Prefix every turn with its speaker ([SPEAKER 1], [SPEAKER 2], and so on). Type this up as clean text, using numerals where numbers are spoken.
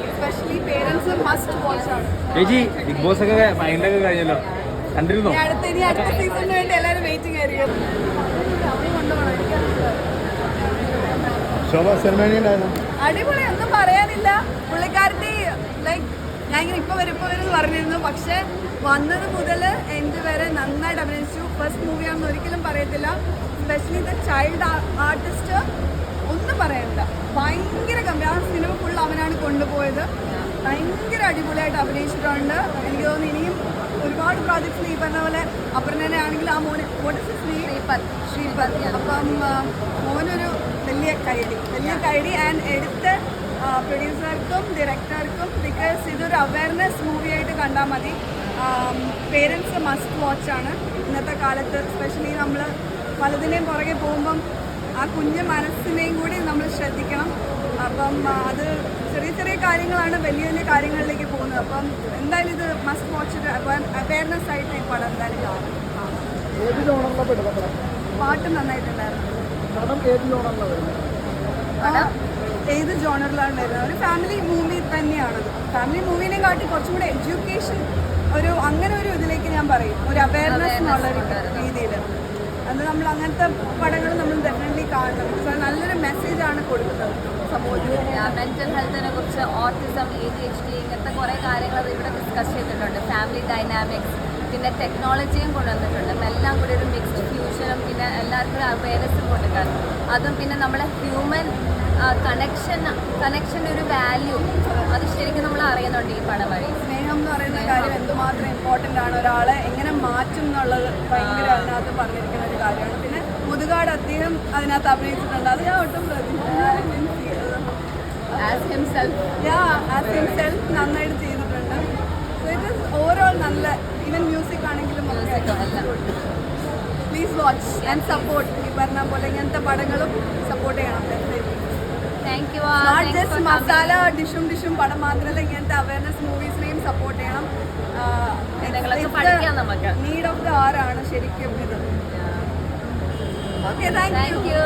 [SPEAKER 1] Especially parents must watch ആണ്.
[SPEAKER 2] ചേച്ചി big boss ഒക്കെ ഫൈനലൊക്കെ കഴിഞ്ഞല്ലോ, കണ്ടിരുന്നോ?
[SPEAKER 1] ഇനി അടുത്ത സീസണിന് വേണ്ടി എല്ലാവരും വെയിറ്റിംഗ് ആയിരിക്കും. അടിപൊളി, ഒന്നും പറയാനില്ല. പുള്ളിക്കാരത്തി ലൈക്ക് ഞാൻ ഇങ്ങനെ ഇപ്പൊ വരും പറഞ്ഞിരുന്നു, പക്ഷെ വന്നത് മുതൽ എൻഡ് വരെ നന്നായിട്ട് അഭിനയിച്ചു. ഫസ്റ്റ് മൂവിയാണെന്ന് ഒരിക്കലും പറയത്തില്ല. സ്പെഷ്യലി ദ ചൈൽഡ് ആർട്ടിസ്റ്റ് ഒന്നും പറയാനില്ല, ഭയങ്കര ഗംഭീര. ആ സിനിമ ഫുൾ അവനാണ് കൊണ്ടുപോയത്. ഭയങ്കര അടിപൊളിയായിട്ട് അഭിനയിച്ചിട്ടുണ്ട്. എനിക്ക് തോന്നുന്നു ഇനിയും ഒരുപാട് പ്രോജക്ട്സ് ഈ പറഞ്ഞ പോലെ അപർണനെ ആണെങ്കിൽ ആ മോന് ശ്രീപത് അപ്പം മോനൊരു വലിയ കൈഡി ആൻഡ് എടുത്ത് പ്രൊഡ്യൂസർക്കും ഡയറക്ടർക്കും, ബിക്കോസ് ഇതൊരു അവയർനെസ് മൂവി ആയിട്ട് കണ്ടാൽ മതി. പേരൻസ് മസ്റ്റ് വാച്ചാണ് ഇന്നത്തെ കാലത്ത്. സ്പെഷ്യലി നമ്മൾ പലതിനെയും പുറകെ പോകുമ്പം ആ കുഞ്ഞു മനസ്സിനെയും കൂടി നമ്മൾ ശ്രദ്ധിക്കണം. അപ്പം അത് ചെറിയ ചെറിയ കാര്യങ്ങളാണ് വലിയ വലിയ കാര്യങ്ങളിലേക്ക് പോകുന്നത്. അപ്പം എന്തായാലും ഇത് മസ്റ്റ് വാച്ച്, അവയർനെസ് ആയിട്ട് ഈ പടം എന്തായാലും കാണും. പാട്ട് നന്നായിട്ടുണ്ടായിരുന്നു. ഏത് ജോണറിലാണ് വരുന്നത്? ഒരു ഫാമിലി മൂവി തന്നെയാണത്. ഫാമിലി മൂവിനെ കാട്ടി കുറച്ചും കൂടെ എഡ്യൂക്കേഷൻ ഒരു അങ്ങനെ ഒരു ഇതിലേക്ക് ഞാൻ പറയും, ഒരു അവയർനെസ് എന്നുള്ള രീതിയിൽ. അത് നമ്മൾ അങ്ങനത്തെ പടങ്ങൾ നമ്മൾ ഡെഫിനറ്റ്ലി കാണണം. നല്ലൊരു മെസ്സേജാണ് കൊടുക്കുന്നത് സമൂഹത്തിൽ.
[SPEAKER 3] മെന്റൽ ഹെൽത്തിനെ കുറിച്ച്, ഓട്ടിസം, ADHD ഇങ്ങനത്തെ കുറേ കാര്യങ്ങൾ ഇവിടെ ഡിസ്കസ് ചെയ്തിട്ടുണ്ട്. ഫാമിലി ഡൈനാമിക്സ്, പിന്നെ ടെക്നോളജിയും കൊണ്ടുവന്നിട്ടുണ്ട്. എല്ലാം കൂടി ഒരു മിക്സ്ഡ് ഫ്യൂഷനും പിന്നെ എല്ലാവർക്കും അവയർനെസ്സും കൊടുക്കാൻ. അതും പിന്നെ നമ്മളെ ഹ്യൂമൻ കണക്ഷൻ്റെ ഒരു വാല്യൂ അത് ശരിക്കും നമ്മൾ അറിയുന്നുണ്ട് ഈ പടം വഴി.
[SPEAKER 1] സ്നേഹം എന്ന് പറയുന്ന കാര്യം എന്തുമാത്രം ഇമ്പോർട്ടൻ്റ് ആണ്, ഒരാളെ എങ്ങനെ മാറ്റും എന്നുള്ളത് ഭയങ്കര അതിനകത്ത് പറഞ്ഞിരിക്കുന്ന ഒരു കാര്യമാണ്. പിന്നെ മുതുകാട് അദ്ദേഹം അതിനകത്ത് അഭിനയിച്ചിട്ടുണ്ട്. അത് ഞാൻ ഒട്ടും ആസ് ഹിംസെൽഫ് നന്നായിട്ട് ചെയ്തിട്ടുണ്ട്. സോ ഇറ്റ് ഇസ് ഓവറോൾ നല്ല, ഈവൻ മ്യൂസിക് ആണെങ്കിലും പ്ലീസ് വാച്ച് ആൻഡ് സപ്പോർട്ട്. ഈ പറഞ്ഞ പോലെ ഇങ്ങനത്തെ പടങ്ങളും സപ്പോർട്ട് ചെയ്യണം. നോട്ട് ജസ്റ്റ് മസാല ഡിഷും പടം മാത്രമല്ല, ഇങ്ങനത്തെ അവയർനെസ് മൂവീസിനെയും സപ്പോർട്ട് ചെയ്യണം. നീഡ് ഓഫ് ദ ആർ ആണ് ശരിക്കും ഇത്. Okay, thank you.